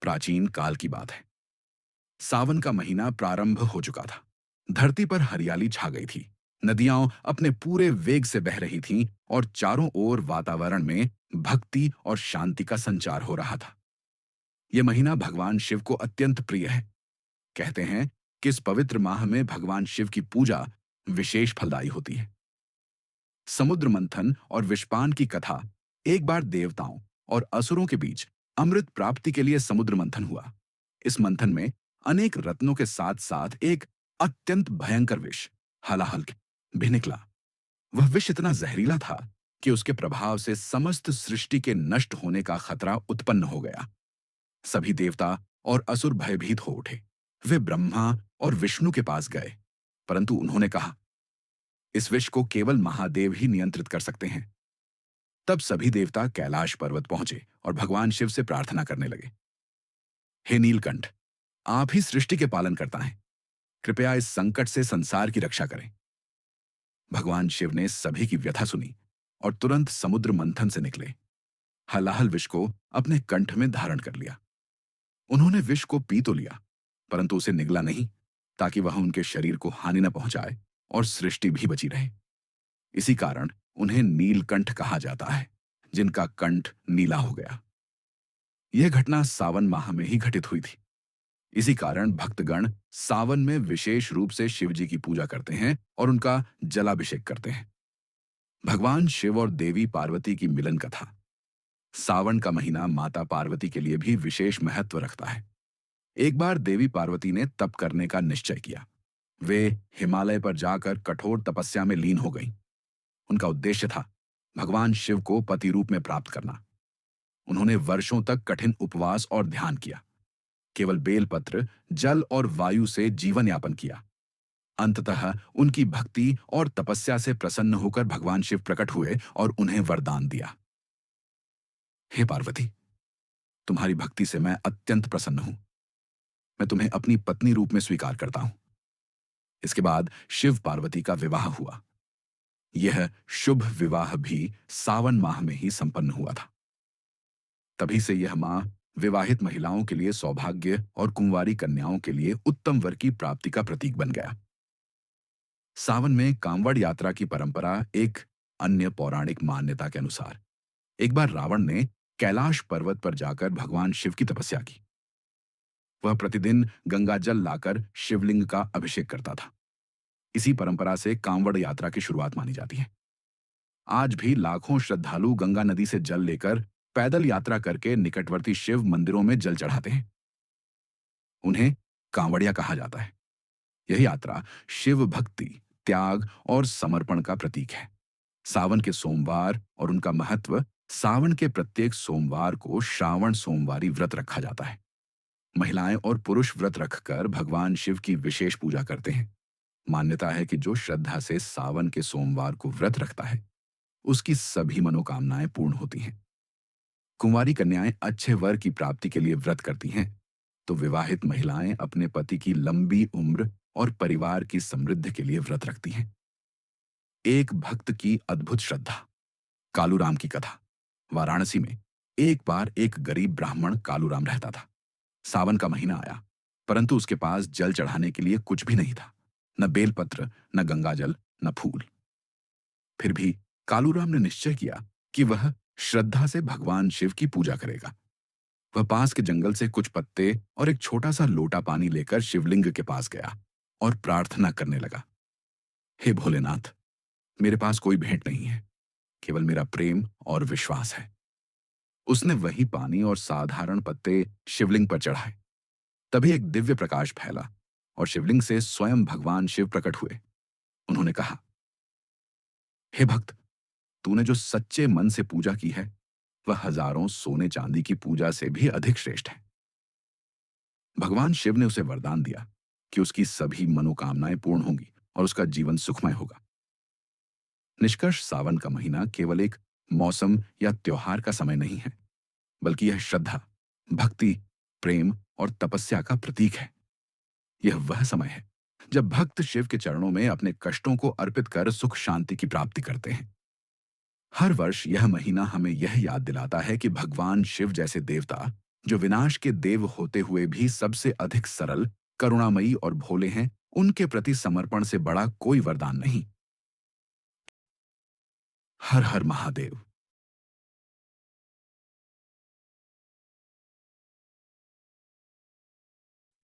प्राचीन काल की बात है। सावन का महीना प्रारंभ हो चुका था। धरती पर हरियाली छा गई थी। नदियां अपने पूरे वेग से बह रही थीं और चारों ओर वातावरण में भक्ति और शांति का संचार हो रहा था। यह महीना भगवान शिव को अत्यंत प्रिय है। कहते हैं कि इस पवित्र माह में भगवान शिव की पूजा विशेष फलदायी होती है। समुद्र मंथन और विषपान की कथा। एक बार देवताओं और असुरों के बीच अमृत प्राप्ति के लिए समुद्र मंथन हुआ। इस मंथन में अनेक रत्नों के साथ साथ एक अत्यंत भयंकर विष हलाहल भी निकला। वह विष इतना जहरीला था कि उसके प्रभाव से समस्त सृष्टि के नष्ट होने का खतरा उत्पन्न हो गया। सभी देवता और असुर भयभीत हो उठे। वे ब्रह्मा और विष्णु के पास गए, परंतु उन्होंने कहा, इस विष को केवल महादेव ही नियंत्रित कर सकते हैं। तब सभी देवता कैलाश पर्वत पहुंचे और भगवान शिव से प्रार्थना करने लगे। हे नीलकंठ, आप ही सृष्टि के पालन करता हैं। कृपया इस संकट से संसार की रक्षा करें। भगवान शिव ने सभी की व्यथा सुनी और तुरंत समुद्र मंथन से निकले। हलाहल विष को अपने कंठ में धारण कर लिया। उन्होंने विष को पी तो लिया, परंतु उसे निगला नहीं, ताकि वह उनके शरीर को हानि न पहुंचाए और सृष्टि भी बची रहे। इसी कारण उन्हें नीलकंठ कहा जाता है, जिनका कंठ नीला हो गया। यह घटना सावन माह में ही घटित हुई थी। इसी कारण भक्तगण सावन में विशेष रूप से शिव जी की पूजा करते हैं और उनका जलाभिषेक करते हैं। भगवान शिव और देवी पार्वती की मिलन कथा। सावन का महीना माता पार्वती के लिए भी विशेष महत्व रखता है। एक बार देवी पार्वती ने तप करने का निश्चय किया। वे हिमालय पर जाकर कठोर तपस्या में लीन हो गईं। उनका उद्देश्य था भगवान शिव को पति रूप में प्राप्त करना। उन्होंने वर्षों तक कठिन उपवास और ध्यान किया। केवल बेलपत्र, जल और वायु से जीवन यापन किया। अंततः उनकी भक्ति और तपस्या से प्रसन्न होकर भगवान शिव प्रकट हुए और उन्हें वरदान दिया। हे पार्वती, तुम्हारी भक्ति से मैं अत्यंत प्रसन्न हूं। मैं तुम्हें अपनी पत्नी रूप में स्वीकार करता हूं। इसके बाद शिव पार्वती का विवाह हुआ। यह शुभ विवाह भी सावन माह में ही संपन्न हुआ था। तभी से यह माह विवाहित महिलाओं के लिए सौभाग्य और कुंवारी कन्याओं के लिए उत्तम वर की प्राप्ति का प्रतीक बन गया। सावन में कांवड़ यात्रा की परंपरा। एक अन्य पौराणिक मान्यता के अनुसार एक बार रावण ने कैलाश पर्वत पर जाकर भगवान शिव की तपस्या की। वह प्रतिदिन गंगा जल लाकर शिवलिंग का अभिषेक करता था। इसी परंपरा से कांवड़ यात्रा की शुरुआत मानी जाती है। आज भी लाखों श्रद्धालु गंगा नदी से जल लेकर पैदल यात्रा करके निकटवर्ती शिव मंदिरों में जल चढ़ाते हैं। उन्हें कांवड़िया कहा जाता है। यह यात्रा शिव भक्ति, त्याग और समर्पण का प्रतीक है। सावन के सोमवार और उनका महत्व। सावन के प्रत्येक सोमवार को श्रावण सोमवारी व्रत रखा जाता है। महिलाएं और पुरुष व्रत रखकर भगवान शिव की विशेष पूजा करते हैं। मान्यता है कि जो श्रद्धा से सावन के सोमवार को व्रत रखता है, उसकी सभी मनोकामनाएं पूर्ण होती हैं। कुंवारी कन्याएं अच्छे वर की प्राप्ति के लिए व्रत करती हैं, तो विवाहित महिलाएं अपने पति की लंबी उम्र और परिवार की समृद्धि के लिए व्रत रखती हैं। एक भक्त की अद्भुत श्रद्धा। कालूराम की कथा। वाराणसी में एक बार एक गरीब ब्राह्मण कालूराम रहता था। सावन का महीना आया, परंतु उसके पास जल चढ़ाने के लिए कुछ भी नहीं था। न बेलपत्र, न गंगाजल, न फूल। फिर भी कालूराम ने निश्चय किया कि वह श्रद्धा से भगवान शिव की पूजा करेगा। वह पास के जंगल से कुछ पत्ते और एक छोटा सा लोटा पानी लेकर शिवलिंग के पास गया और प्रार्थना करने लगा। हे भोलेनाथ, मेरे पास कोई भेंट नहीं है, केवल मेरा प्रेम और विश्वास है। उसने वही पानी और साधारण पत्ते शिवलिंग पर चढ़ाए। तभी एक दिव्य प्रकाश फैला और शिवलिंग से स्वयं भगवान शिव प्रकट हुए। उन्होंने कहा, हे भक्त, तूने जो सच्चे मन से पूजा की है, वह हजारों सोने चांदी की पूजा से भी अधिक श्रेष्ठ है। भगवान शिव ने उसे वरदान दिया कि उसकी सभी मनोकामनाएं पूर्ण होंगी और उसका जीवन सुखमय होगा। निष्कर्ष, सावन का महीना केवल एक मौसम या त्योहार का समय नहीं है, बल्कि यह श्रद्धा, भक्ति, प्रेम और तपस्या का प्रतीक है। यह वह समय है जब भक्त शिव के चरणों में अपने कष्टों को अर्पित कर सुख शांति की प्राप्ति करते हैं। हर वर्ष यह महीना हमें यह याद दिलाता है कि भगवान शिव जैसे देवता जो विनाश के देव होते हुए भी सबसे अधिक सरल, करुणामयी और भोले हैं, उनके प्रति समर्पण से बड़ा कोई वरदान नहीं। हर हर महादेव।